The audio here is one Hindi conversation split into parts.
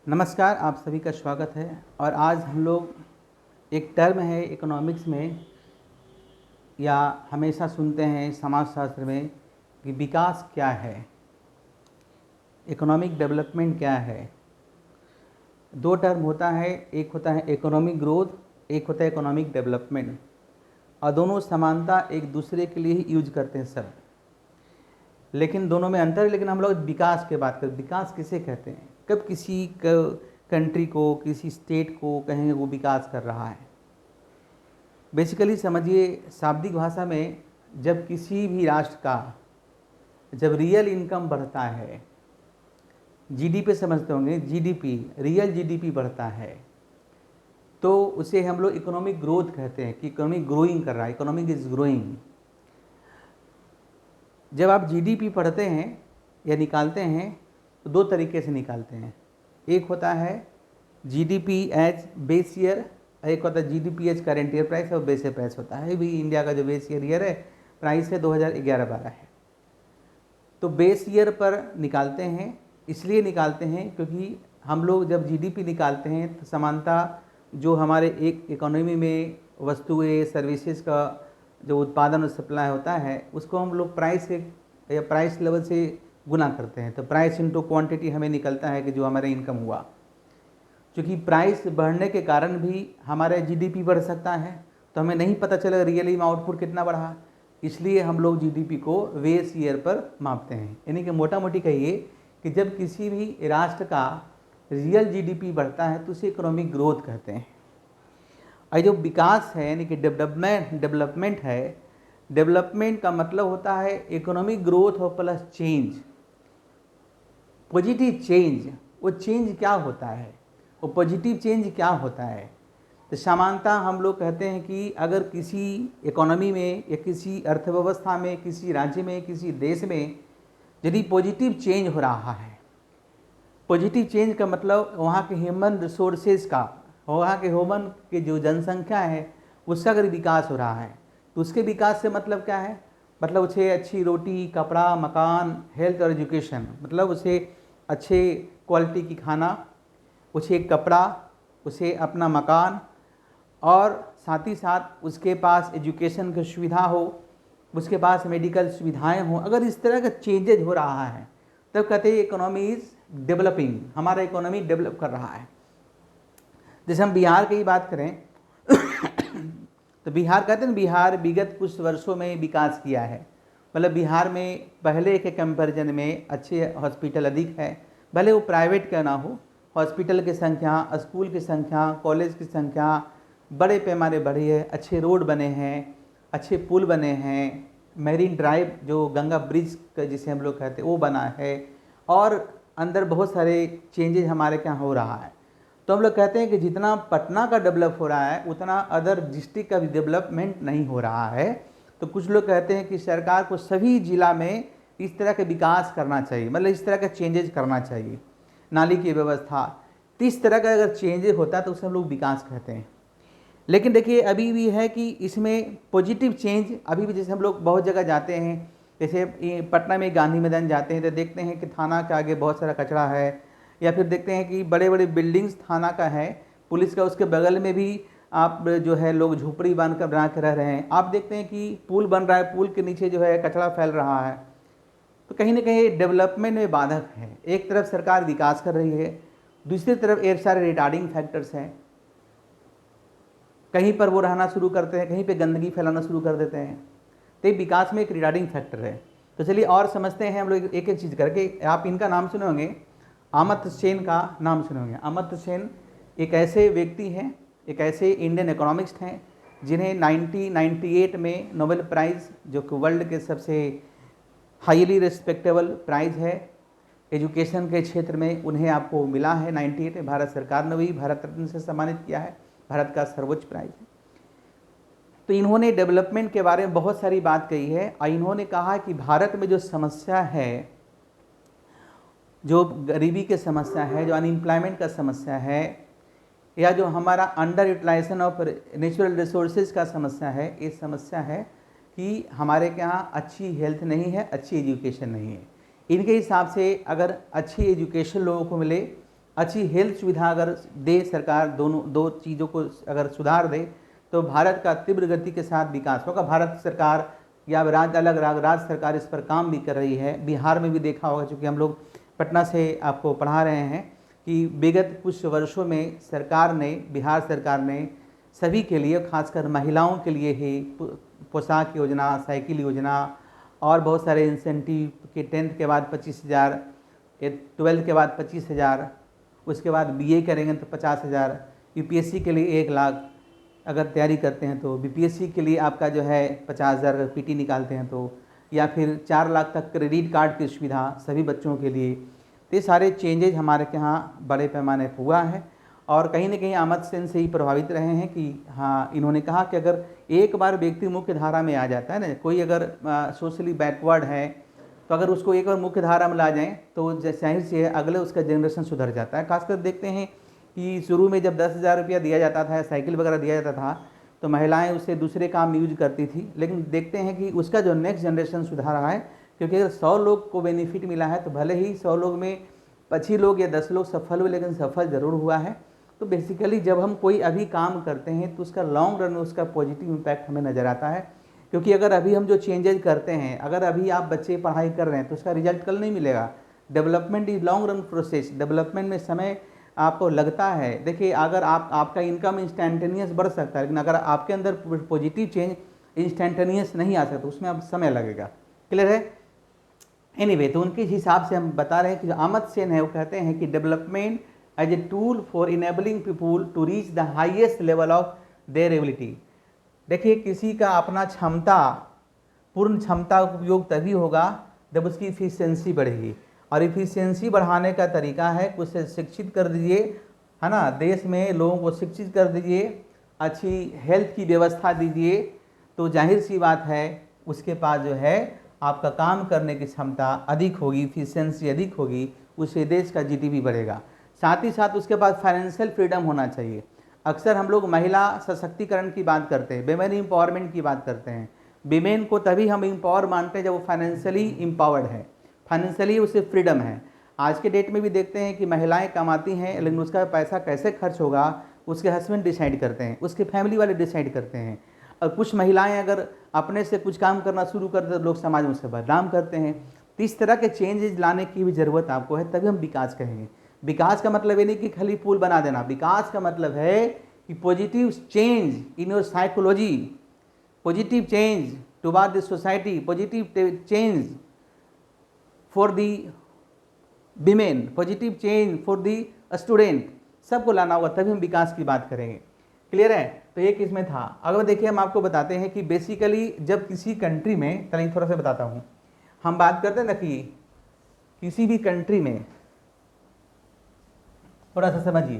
नमस्कार, आप सभी का स्वागत है। और आज हम लोग एक टर्म है इकोनॉमिक्स में या हमेशा सुनते हैं समाजशास्त्र में कि विकास क्या है, इकोनॉमिक डेवलपमेंट क्या है। दो टर्म होता है, एक होता है इकोनॉमिक ग्रोथ, एक होता है इकोनॉमिक डेवलपमेंट, और दोनों समानता एक दूसरे के लिए ही यूज करते हैं सब, लेकिन दोनों में अंतर है। लेकिन हम लोग विकास की बात करें, विकास किसे कहते हैं? कब किसी कंट्री को, किसी स्टेट को कहेंगे वो विकास कर रहा है? बेसिकली समझिए, शाब्दिक भाषा में जब किसी भी राष्ट्र का जब रियल इनकम बढ़ता है, जीडीपी समझते होंगे, जीडीपी, रियल जीडीपी बढ़ता है, तो उसे हम लोग इकोनॉमिक ग्रोथ कहते हैं कि इकोनॉमी ग्रोइंग कर रहा है, इकोनॉमिक इज ग्रोइंग। जब आप जीडीपी पढ़ते हैं या निकालते हैं तो दो तरीके से निकालते हैं। एक होता है जीडीपी एज बेस ईयर, एक होता है GDP as current year price, और बेस ईयर प्राइस होता है। भी इंडिया का जो बेस ईयर है, प्राइस है 2011-12 है। तो बेस ईयर पर निकालते हैं, इसलिए निकालते हैं क्योंकि हम लोग जब जीडीपी निकालते हैं तो समानता जो हमारे एक इकोनॉमी में वस्तुएं सर्विसेज का जो उत्पादन और सप्लाई होता है, उसको हम लोग प्राइस से या प्राइस लेवल से गुना करते हैं। तो प्राइस इनटू क्वांटिटी हमें निकलता है कि जो हमारा इनकम हुआ। क्योंकि प्राइस बढ़ने के कारण भी हमारा जीडीपी बढ़ सकता है, तो हमें नहीं पता चलेगा रियली में आउटपुट कितना बढ़ा, इसलिए हम लोग जीडीपी को बेस ईयर पर मापते हैं। यानी कि मोटा मोटी कहिए कि जब किसी भी राष्ट्र का रियल जीडीपी बढ़ता है तो उसे इकोनॉमिक ग्रोथ कहते हैं। और जो विकास है यानी कि डेवलपमेंट है, डेवलपमेंट का मतलब होता है इकोनॉमिक ग्रोथ और प्लस चेंज, पॉजिटिव चेंज। वो चेंज क्या होता है, वो पॉजिटिव चेंज क्या होता है? तो सामान्यतः हम लोग कहते हैं कि अगर किसी इकोनॉमी में या किसी अर्थव्यवस्था में, किसी राज्य में, किसी देश में यदि पॉजिटिव चेंज हो रहा है, पॉजिटिव चेंज का मतलब वहाँ के ह्यूमन रिसोर्सेज का, वहाँ के ह्यूमन की जो जनसंख्या है उसका अगर विकास हो रहा है, तो उसके विकास से मतलब क्या है? मतलब उसे अच्छी रोटी, कपड़ा, मकान, हेल्थ और एजुकेशन, मतलब उसे अच्छे क्वालिटी की खाना, उसे कपड़ा, उसे अपना मकान, और साथ ही साथ उसके पास एजुकेशन की सुविधा हो, उसके पास मेडिकल सुविधाएं हों। अगर इस तरह का चेंजेज हो रहा है तब कहते हैं इकोनॉमी इज डेवलपिंग, हमारा इकोनॉमी डेवलप कर रहा है। जैसे हम बिहार की बात करें तो बिहार कहते हैं, बिहार विगत कुछ वर्षों में विकास किया है। मतलब बिहार में पहले के कंपैरिजन में अच्छे हॉस्पिटल अधिक है, भले वो प्राइवेट का ना हो। हॉस्पिटल की संख्या, स्कूल की संख्या, कॉलेज की संख्या बड़े पैमाने बढ़ी है, अच्छे रोड बने हैं, अच्छे पुल बने हैं, मेरीन ड्राइव जो गंगा ब्रिज जिसे हम लोग कहते हैं वो बना है, और अंदर बहुत सारे चेंजेज हमारे यहाँ हो रहा है। तो हम लोग कहते हैं कि जितना पटना का डेवलप हो रहा है उतना अदर डिस्ट्रिक्ट का भी डेवलपमेंट नहीं हो रहा है। तो कुछ लोग कहते हैं कि सरकार को सभी जिला में इस तरह का विकास करना चाहिए, मतलब इस तरह का चेंजेज करना चाहिए, नाली की व्यवस्था। तो इस तरह का अगर चेंजेज होता है तो उसे हम लोग विकास कहते हैं। लेकिन देखिए अभी भी है कि इसमें पॉजिटिव चेंज अभी भी, जैसे हम लोग बहुत जगह जाते हैं, जैसे पटना में गांधी मैदान जाते हैं तो देखते हैं कि थाना के आगे बहुत सारा कचरा है, या फिर देखते हैं कि बड़े बड़े बिल्डिंग्स थाना का है, पुलिस का, उसके बगल में भी आप जो है लोग झोपड़ी बांध कर बना के रह रहे हैं। आप देखते हैं कि पुल बन रहा है, पुल के नीचे जो है कचरा फैल रहा है। तो कहीं ना कहीं डेवलपमेंट में बाधक है। एक तरफ सरकार विकास कर रही है, दूसरी तरफ एक सारे रिटार्डिंग फैक्टर्स हैं। कहीं पर वो रहना शुरू करते हैं, कहीं पे गंदगी फैलाना शुरू कर देते हैं। तो विकास में एक रिटार्डिंग फैक्टर है। तो चलिए और समझते हैं हम लोग एक एक चीज़ करके। आप इनका नाम सुने होंगे, अमर्त्य सेन का नाम सुने होंगे। अमर्त्य सेन एक ऐसे व्यक्ति हैं, एक ऐसे इंडियन इकोनॉमिस्ट हैं जिन्हें 1998 में नोबेल प्राइज़, जो कि वर्ल्ड के सबसे हाईली रिस्पेक्टेबल प्राइज़ है एजुकेशन के क्षेत्र में, उन्हें आपको मिला है 98 में। भारत सरकार ने भी भारत रत्न से सम्मानित किया है, भारत का सर्वोच्च प्राइज़ है। तो इन्होंने डेवलपमेंट के बारे में बहुत सारी बात कही है, और इन्होंने कहा कि भारत में जो समस्या है, जो गरीबी की समस्या है, जो अनएम्प्लॉयमेंट का समस्या है, या जो हमारा under utilization of natural resources का समस्या है, ये समस्या है कि हमारे यहाँ अच्छी हेल्थ नहीं है, अच्छी एजुकेशन नहीं है। इनके हिसाब से अगर अच्छी एजुकेशन लोगों को मिले अच्छी हेल्थ सुविधा अगर दे सरकार, दोनों दो चीज़ों को अगर सुधार दे तो भारत का तीव्र गति के साथ विकास होगा। भारत सरकार या राज्य सरकार इस पर काम भी कर रही है। बिहार में भी देखा होगा, चूँकि हम लोग पटना से आपको पढ़ा रहे हैं कि विगत कुछ वर्षों में बिहार सरकार ने सभी के लिए, खासकर महिलाओं के लिए ही पोशाक योजना, साइकिल योजना और बहुत सारे इंसेंटिव कि 10th के बाद 25,000, 12th के बाद 25,000, उसके बाद BA करेंगे तो 50,000, UPSC के लिए 1 लाख अगर तैयारी करते हैं तो, BPSC के लिए आपका जो है 50,000 अगर PT निकालते हैं तो, या फिर 4 लाख तक क्रेडिट कार्ड की सुविधा सभी बच्चों के लिए। तो ये सारे चेंजेज हमारे यहाँ बड़े पैमाने पर हुआ है और कहीं ना कहीं अहमद सेन से ही प्रभावित रहे हैं कि हाँ, इन्होंने कहा कि अगर एक बार व्यक्ति मुख्य धारा में आ जाता है ना, कोई अगर सोशली बैकवर्ड है तो अगर उसको एक बार मुख्य धारा में ला जाएं तो जाहिर से अगले उसका जनरेशन सुधर जाता है। खासकर देखते हैं कि शुरू में जब 10,000 रुपया दिया जाता था, साइकिल वगैरह दिया जाता था, तो महिलाएं उसे दूसरे काम यूज करती थी, लेकिन देखते हैं कि उसका जो नेक्स्ट जनरेशन सुधार रहा है, क्योंकि अगर 100 लोग को बेनिफिट मिला है तो भले ही 100 लोग में 25 लोग या 10 लोग सफल हुए, लेकिन सफल ज़रूर हुआ है। तो बेसिकली जब हम कोई अभी काम करते हैं तो उसका लॉन्ग रन में उसका पॉजिटिव इम्पैक्ट हमें नज़र आता है। क्योंकि अगर अभी हम जो चेंजेज करते हैं, अगर अभी आप बच्चे पढ़ाई कर रहे हैं तो उसका रिजल्ट कल नहीं मिलेगा। Development is long run process, development में समय आपको लगता है। देखिए, अगर आपका इनकम इंस्टेंटेनियस बढ़ सकता है, लेकिन अगर आपके अंदर पॉजिटिव चेंज इंस्टेंटेनियस नहीं आ सकता, उसमें अब समय लगेगा। क्लियर है? एनीवे, तो उनके हिसाब से हम बता रहे हैं कि जो अहमद सेन है वो कहते हैं कि development as a tool for enabling people to reach the highest level of their ability. देखिए, किसी का अपना पूर्ण क्षमता उपयोग तभी होगा जब उसकी इफिशियंसी बढ़ेगी, और इफिशियंसी बढ़ाने का तरीका है कि उसे शिक्षित कर दीजिए, है ना, देश में लोगों को शिक्षित कर दीजिए, अच्छी हेल्थ की व्यवस्था दीजिए, तो जाहिर सी बात है उसके पास जो है आपका काम करने की क्षमता अधिक होगी, इफिशियंसी अधिक होगी, उससे देश का GDP बढ़ेगा। साथ ही साथ उसके पास फाइनेंशियल फ्रीडम होना चाहिए। अक्सर हम लोग महिला सशक्तिकरण की बात करते हैं, वेमेन एम्पावरमेंट की बात करते हैं। विमेन को तभी हम एम्पावर मानते हैं जब वो फाइनेंशियली एम्पावर्ड है, फाइनेंशियली उसे फ्रीडम है। आज के डेट में भी देखते हैं कि महिलाएं कमाती हैं, लेकिन उसका पैसा कैसे खर्च होगा उसके हस्बैंड डिसाइड करते हैं, उसके फैमिली वाले डिसाइड करते हैं। और कुछ महिलाएं अगर अपने से कुछ काम करना शुरू कर दे तो लोग समाज में उससे बदनाम करते हैं। तो इस तरह के चेंजेज लाने की भी ज़रूरत आपको है, तभी हम विकास कहेंगे। विकास का मतलब ये नहीं कि खाली पुल बना देना, विकास का मतलब है कि positive change in your psychology, positive change toward the society, positive change for the women, positive change for the student, सबको लाना होगा, तभी हम विकास की बात करेंगे। क्लियर है? तो एक इसमें था। अगर देखिए, हम आपको बताते हैं कि बेसिकली जब किसी कंट्री में, चलिए थोड़ा सा बताता हूँ, हम बात करते हैं ना कि किसी भी कंट्री में, थोड़ा सा समझिए,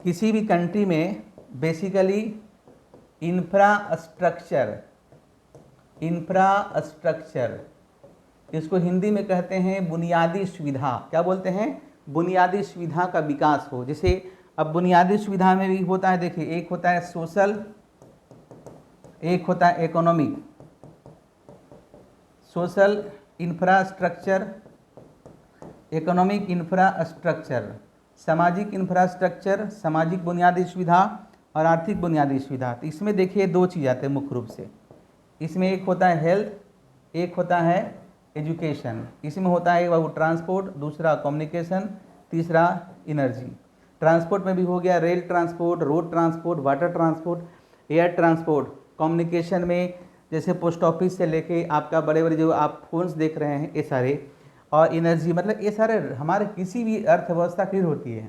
किसी भी कंट्री में बेसिकली इंफ्रास्ट्रक्चर, इसको हिंदी में कहते हैं बुनियादी सुविधा। क्या बोलते हैं? बुनियादी सुविधा का विकास हो। जैसे अब बुनियादी सुविधा में भी होता है, देखिए, एक होता है सोशल, एक होता है economic. Social infrastructure, economic infrastructure, सामाजिक इंफ्रास्ट्रक्चर, सामाजिक बुनियादी सुविधा और आर्थिक बुनियादी सुविधा। तो इसमें देखिए 2 चीज़ आते हैं मुख्य रूप से। इसमें एक होता है हेल्थ, एक होता है एजुकेशन। इसमें होता है वो ट्रांसपोर्ट, दूसरा कम्युनिकेशन, तीसरा एनर्जी। ट्रांसपोर्ट में भी हो गया rail transport, road transport, water transport, air transport. Communication में जैसे पोस्ट ऑफिस से लेके आपका बड़े बड़े जो आप फोन्स देख रहे हैं, ये सारे। और एनर्जी मतलब ये सारे हमारे किसी भी अर्थव्यवस्था क्लियर होती है।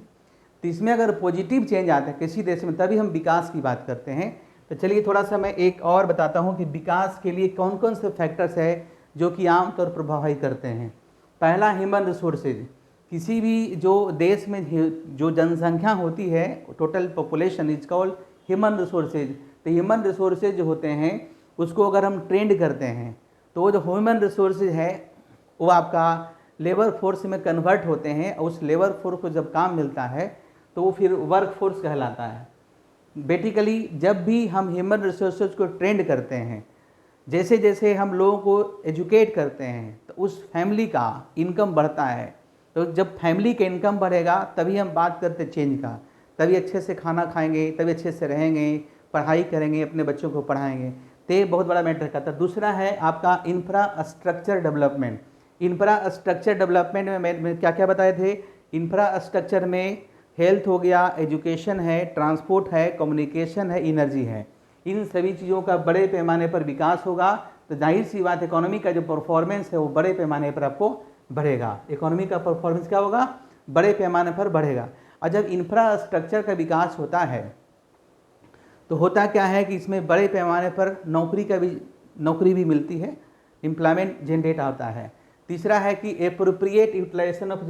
तो इसमें अगर पॉजिटिव चेंज आता है किसी देश में, तभी हम विकास की बात करते हैं। तो चलिए थोड़ा सा मैं एक और बताता हूँ कि विकास के लिए कौन कौन से फैक्टर्स है जो कि आमतौर पर प्रभावित करते हैं। पहला, ह्यूमन रिसोर्सेज। किसी भी जो देश में जो जनसंख्या होती है, total population is called human resources. तो ह्यूमन रिसोर्सेज जो होते हैं उसको अगर हम ट्रेंड करते हैं तो वो जो ह्यूमन रिसोर्सेज है वो आपका लेबर फोर्स में कन्वर्ट होते हैं, और उस लेबर फोर्स को जब काम मिलता है तो वो फिर वर्क फोर्स कहलाता है। बेसिकली जब भी हम ह्यूमन रिसोर्सेज को ट्रेंड करते हैं, जैसे जैसे हम लोगों को एजुकेट करते हैं, तो उस फैमिली का इनकम बढ़ता है, तो जब फैमिली का इनकम बढ़ेगा तभी हम बात करते चेंज का, तभी अच्छे से खाना खाएंगे, तभी अच्छे से रहेंगे, पढ़ाई करेंगे, अपने बच्चों को पढ़ाएंगे। तो ये बहुत बड़ा मैटर करता है। दूसरा है आपका इंफ्रास्ट्रक्चर डेवलपमेंट। इंफ्रास्ट्रक्चर डेवलपमेंट में मैं क्या क्या बताए थे? इंफ्रास्ट्रक्चर में हेल्थ हो गया, एजुकेशन है, ट्रांसपोर्ट है, कम्युनिकेशन है, एनर्जी है। इन सभी चीज़ों का बड़े पैमाने पर विकास होगा तो जाहिर सी बात इकोनॉमी का जो परफॉर्मेंस है वो बड़े पैमाने पर आपको बढ़ेगा। इकोनॉमी का परफॉर्मेंस क्या होगा? बड़े पैमाने पर बढ़ेगा। और जब इंफ्रास्ट्रक्चर का विकास होता है तो होता क्या है कि इसमें बड़े पैमाने पर नौकरी भी मिलती है, एम्प्लॉयमेंट जनरेट होता है। तीसरा है कि एप्रोप्रिएट यूटिलाइजेशन ऑफ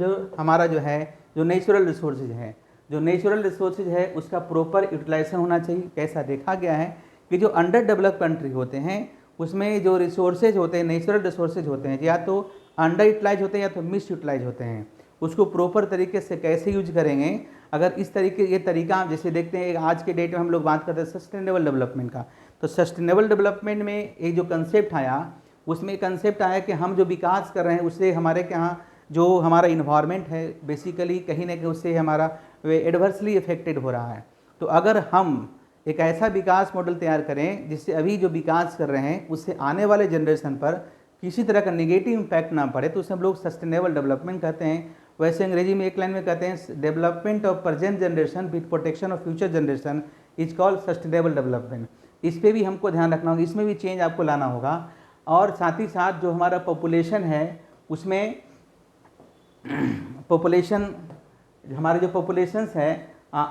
जो नेचुरल रिसोर्सेज है, जो नेचुरल रिसोर्सेज है उसका प्रॉपर यूटिलाइजेशन होना चाहिए। कैसा देखा गया है कि जो अंडर डेवलप कंट्री होते हैं उसमें जो रिसोर्सेज होते हैं, नेचुरल रिसोर्सेज होते हैं, या तो अंडर यूटिलाइज होते हैं या तो मिस यूटिलाइज होते हैं। उसको प्रॉपर तरीके से कैसे यूज करेंगे, अगर इस तरीके ये तरीका जैसे देखते हैं आज के डेट में हम लोग बात करते हैं सस्टेनेबल डेवलपमेंट का, तो सस्टेनेबल डेवलपमेंट में एक जो कंसेप्ट आया उसमें कंसेप्ट आया कि हम जो विकास कर रहे हैं उससे हमारे यहाँ जो हमारा इन्वायरमेंट है बेसिकली कहीं ना कहीं उससे हमारा एडवर्सली इफेक्टेड हो रहा है। तो अगर हम एक ऐसा विकास मॉडल तैयार करें जिससे अभी जो विकास कर रहे हैं उससे आने वाले जनरेशन पर किसी तरह का नेगेटिव इम्पैक्ट ना पड़े, तो उसे हम लोग सस्टेनेबल डेवलपमेंट कहते हैं। वैसे अंग्रेजी में एक लाइन में कहते हैं development of present generation with protection of future generation is called sustainable development. इस पर भी हमको ध्यान रखना होगा, इसमें भी चेंज आपको लाना होगा। और साथ ही साथ जो हमारा पॉपुलेशन है उसमें हमारे जो पॉपुलेशंस है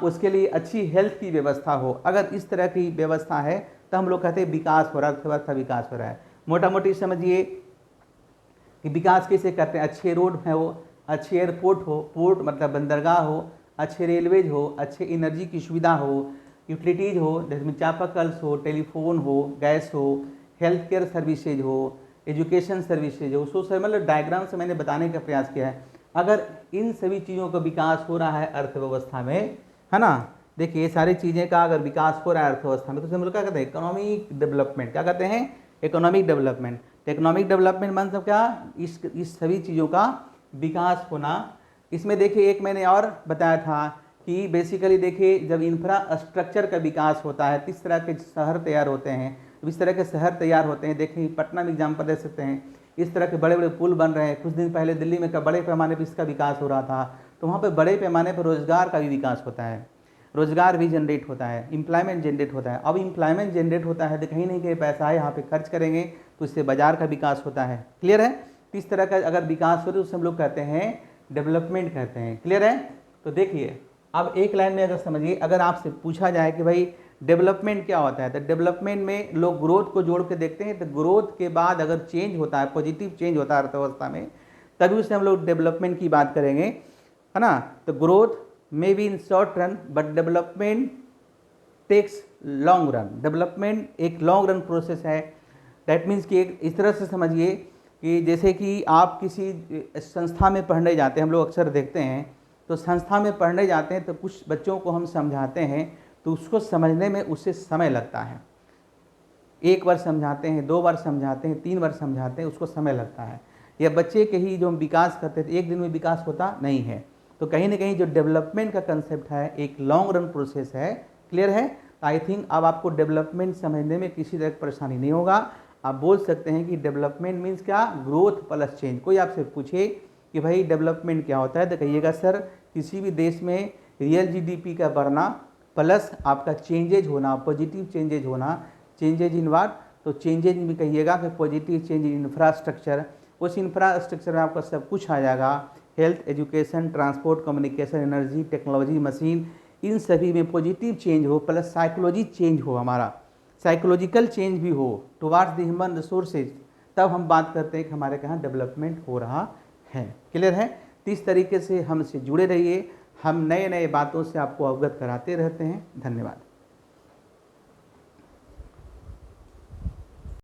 उसके लिए अच्छी हेल्थ की व्यवस्था हो। अगर इस तरह की व्यवस्था है तो हम लोग कहते हैं विकास हो रहा है, अर्थव्यवस्था विकास हो रहा है। मोटा मोटी समझिए कि विकास कैसे करते हैं, अच्छे रोड हो, अच्छे एयरपोर्ट हो, पोर्ट मतलब बंदरगाह हो, अच्छे रेलवेज हो, अच्छे एनर्जी की सुविधा हो, यूटिलिटीज हो जिसमें चापाकल्स हो, टेलीफोन हो, गैस हो, हेल्थ केयर सर्विसेज हो, एजुकेशन सर्विसेज हो, सोशल मतलब डायग्राम से मैंने बताने का प्रयास किया है। अगर इन सभी चीज़ों का विकास हो रहा है अर्थव्यवस्था में, है ना, देखिए ये सारी चीज़ें का अगर विकास हो रहा है अर्थव्यवस्था में तो हम लोग क्या कहते हैं? Economic development. क्या कहते हैं? Economic development. इकोनॉमिक डेवलपमेंट मतलब क्या? इस सभी चीज़ों का विकास होना। इसमें देखिए एक मैंने और बताया था कि बेसिकली देखिए जब इंफ्रास्ट्रक्चर का विकास होता है तो इस तरह के शहर तैयार होते हैं, इस तरह के शहर तैयार होते हैं। देखिए पटना में एग्जाम्पल दे सकते हैं, इस तरह के बड़े बड़े पुल बन रहे हैं। कुछ दिन पहले दिल्ली में बड़े पैमाने पर इसका विकास हो रहा था, तो वहाँ पर बड़े पैमाने पर रोजगार का भी विकास होता है, रोजगार भी जनरेट होता है, एम्प्लॉयमेंट जनरेट होता है। अब एम्प्लॉयमेंट जनरेट होता है तो कहीं नहीं कहीं पैसा है यहाँ पे खर्च करेंगे तो इससे बाजार का विकास होता है। क्लियर है? तो इस तरह का अगर विकास हो तो उसे हम लोग कहते हैं डेवलपमेंट कहते हैं। क्लियर है? तो देखिए अब एक लाइन में अगर समझिए, अगर आपसे पूछा जाए कि भाई डेवलपमेंट क्या होता है, तो डेवलपमेंट में लोग ग्रोथ को जोड़ के देखते हैं। तो ग्रोथ के बाद अगर चेंज होता है, पॉजिटिव चेंज होता है अर्थव्यवस्था में, तभी उसे हम लोग डेवलपमेंट की बात करेंगे, है ना। तो growth may be in short run but development takes long run. Development एक लॉन्ग रन प्रोसेस है। दैट मीन्स कि एक इस तरह से समझिए कि जैसे कि आप किसी संस्था में पढ़ने जाते हैं, हम लोग अक्सर देखते हैं, तो संस्था में पढ़ने जाते हैं तो कुछ बच्चों को हम समझाते हैं तो उसको समझने में उससे समय लगता है। एक बार समझाते हैं, 2 बार समझाते हैं, 3 बार समझाते हैं, उसको समय लगता है। या बच्चे के ही जो हम विकास करते थे एक दिन में विकास होता नहीं है। तो कहीं ना कहीं जो डेवलपमेंट का कंसेप्ट है एक लॉन्ग रन प्रोसेस है। क्लियर है? आई थिंक अब आपको डेवलपमेंट समझने में किसी तरह की परेशानी नहीं होगा। आप बोल सकते हैं कि डेवलपमेंट मीन्स क्या? Growth plus change. कोई आपसे पूछे कि भाई डेवलपमेंट क्या होता है तो कहिएगा सर किसी भी देश में रियल जीडीपी का बढ़ना प्लस आपका चेंजेज होना, पॉजिटिव चेंजेज होना। Changes in what? तो चेंजेज में कहिएगा कि पॉजिटिव चेंज इन इंफ्रास्ट्रक्चर। उस इंफ्रास्ट्रक्चर में आपका सब कुछ आ जाएगा, health, education, transport, communication, energy, technology, machine. इन सभी में पॉजिटिव चेंज हो प्लस साइकोलॉजी चेंज हो, हमारा साइकोलॉजिकल चेंज भी हो टुवार्ड्स द ह्यूमन रिसोर्सेज, तब हम बात करते हैं कि हमारे यहाँ डेवलपमेंट हो रहा है। क्लियर है? तो इस तरीके से हमसे जुड़े रहिए, हम नए नए बातों से आपको अवगत कराते रहते हैं। धन्यवाद।